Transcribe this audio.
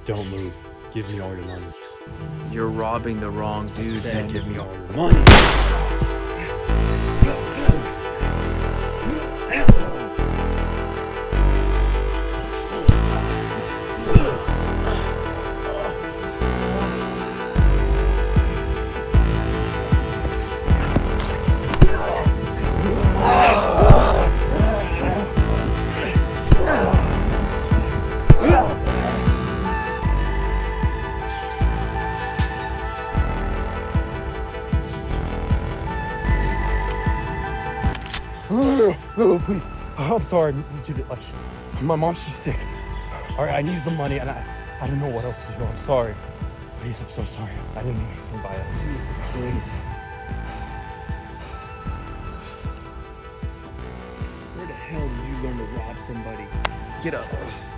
Don't move. Give me all your money. You're robbing the wrong dude, Sandy. Give me all your money. No, please. I'm sorry, dude. Like, my mom, she's sick. All right, I needed the money, and I didn't know what else to do. I'm sorry. Please, I'm so sorry. I didn't mean anything by it. Jesus, please. Where the hell did you learn to rob somebody? Get up.